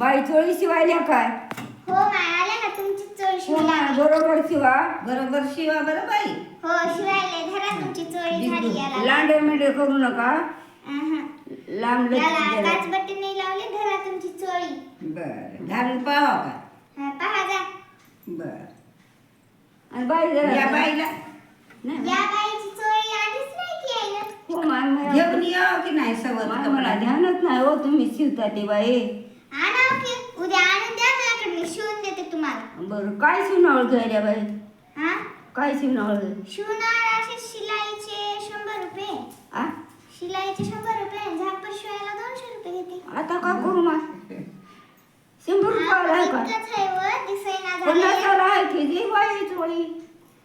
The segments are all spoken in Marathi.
बाई चोळी शिवायला काय? हो माय आल्या ना तुमची चोळी हो शिवायला. माय बरोबर शिवा. बरोबर शिवा बरं बाई. हो शिवायला धरा तुमची चोळी झाली याला. लांडे मिंडे करू नका. अहं. लांब याला लचकी जरा. काचबट्टी नाही लावली धरा तुमची चोळी. बर घालून पाहा का? हा, पहा जा. बर आणि बाई जरा या बाईला नाही. या बाईची चोळी आधीच नाही की आहे ना. हो माय मला घेऊन यावं की नाही सवत मला कपडा? ध्यानच नाही हो तुम्ही शिवता ते बाई. आणा की उद्या आणून द्या माझ्याकडे मी शिवून देते तुम्हाला. बरं काय शिवणावळ घ्यायला बाई? हा काय शिवणावळ? शिवणार असे शिलाईचे 100 रुपये. आ? शिलाईचे 100 रुपये आणि झापर शिवायला 200 रुपये घेते. आता का करू मा? 100 रुपयाला आहे का? इतकंच आहे व दिसेना झालंय. 50 आहे की जी बाई चोळी.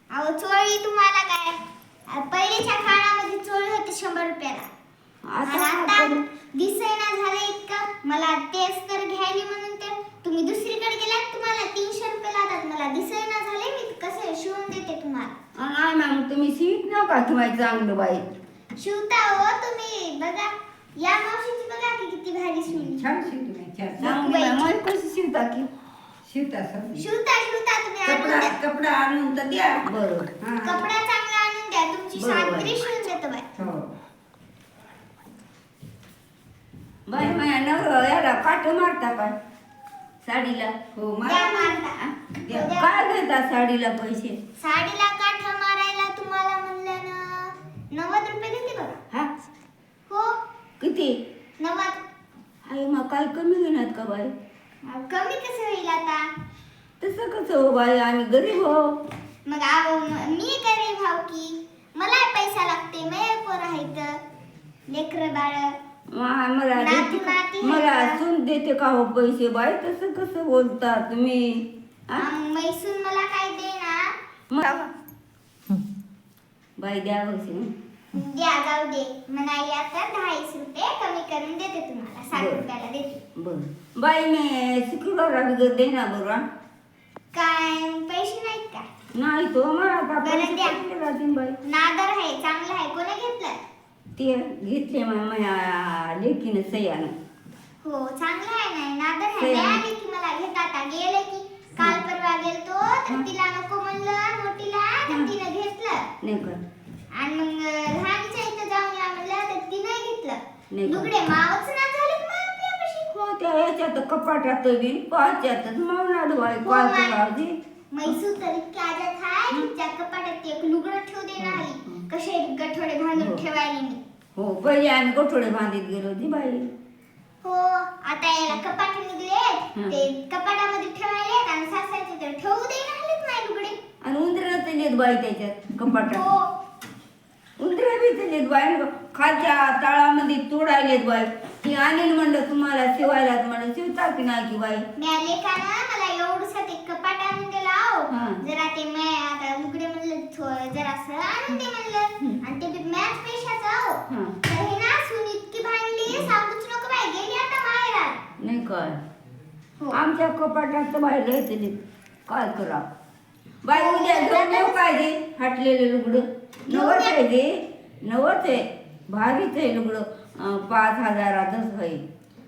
अहो चोळी तुम्हाला काय पहिलीच्या काळामध्ये चोळी होती 100 रुपयाला. आणि आता आता काय करू? दिसेना झालं इतकं. मला तेच तर घ्यायली म्हणून तर तुम्ही दुसरीकडे गेलात तुम्हाला 300 रुपये लागतात. मला दिसेना झाले मी कसं शिवून देते तुम्हाला. नाही मॅम तुम्ही शिवत नका तुम्हाला चांगलं बाई. शिवता हो तुम्ही बघा. या मावशीची बघा की किती भारी शिवली. छान शिवतो मी छान चांगली बाई मला कशी शिवता की? शिवता सर. शिवता शिवता तुम्ही आणून कपडा द्या. कपडा आणून तर द्या. बरोबर. हा. कपडा चांगला आणून द्या. तुमची बरोबर. सासरी शिवून देतो बाई. हो बाई माझ्या नवरा याला काट मारता काय साडीला? हो द्या मला मारता. द्या. द्या. काय घेता साडीला पैसे? साडीला काठ मारायला तुम्हाला म्हणलं ना 90 रुपये घेते बघा. हा हो किती? 90. आई मग काय कमी घेणार का बाई? कमी कसं होईल आता. तसं कसं हो बाई आम्ही गरीब हो. मग मी गरीब हाव की मला पैसा लागते. मी पोर आहेत लेकर बाळ. मला नाती देते का? नाती मला आहेत का? सून देते का हो पैसे बाई? तसं कसं बोलता तुम्ही? हा? मैसून मला काय देणार. बाई द्या पैसे. द्या जाऊ दे म्हणाली आता 10 रुपये कमी करून देते तुम्हाला. 60 बरं. रुपयाला देते. बर बाई मी शुक्रवार दे ना बरं. काय पैसे नाहीत का. नाही तो मला आता बरं पैसे द्या. कमी राहतील बाई. नादर आहे चांगलं आहे. कोणी घेतलं. ते घेतले माझ्या लेकीनं सह्यानं. हो चांगलं आहे ना. नादर आहे. सही. मिळाले की मला घेत आता गेले की काल परवा गेलतो तर तिला नको म्हणलं मोठीला तर तिनं घेतलं. नाही का? आणि मग लहानच्या इथं जाऊन या म्हणलं तर तिनं नाही घेतलं. का? लुगडे मावच ना झाले मग आपल्यापाशी. हो त्या याच्यात कपाटात बी पाच्यातच मावणार बाई हो, काय बाई. करावं? मैसूर तर इतक्या आजात आहे की त्या कपाटात एक लुगडं ठेवू दे नाही. कसे गठोडे बांधून हो. ठेवायला मी. हो पहिले आम्ही गोठोडे बांधित गेलो होती बाई. हो आता याला कपाट निघलेत. हं. ते कपाटामध्ये ठेवायलेत आणि सासायचे तर ठेवू दे नाहीत नाही लुगडे. आणि उंदरं दिलेत बाई त्याच्यात कपाटात. हो उंदरं बी दिलेत बाई. खालच्या तळामध्ये तोडायलेत बाई. ती आणीन म्हणलं तुम्हाला शिवायला म्हणलं शिवता की नाही की बाई? म्या लेकानं मला एवढंसं ते कपाट आणून दिलं आहो. हं. जरा ते म्या आता लुगडे म्हणलं जरासं आणून दे म्हणलं. आणि ते बी मॅच पैशाचं आहो. हं. तर हे ना सून इतकी भांडली सांगूच नको बाई. गेली आता माहेरात. नाही काय हो. आमच्या कपाटात तर बाई लय दिलेत. काय करा बाई? उद्या घेऊन येऊ काय दे फाटलेलं लुगडं? नवच आहे दे. नवच आहे भारीच आहे लुगडं. 5,000तच आहे.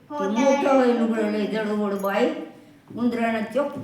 हो, ते त्याला- मोठं आहे लुगडं लय जडवड बाई. उंदरानं चोख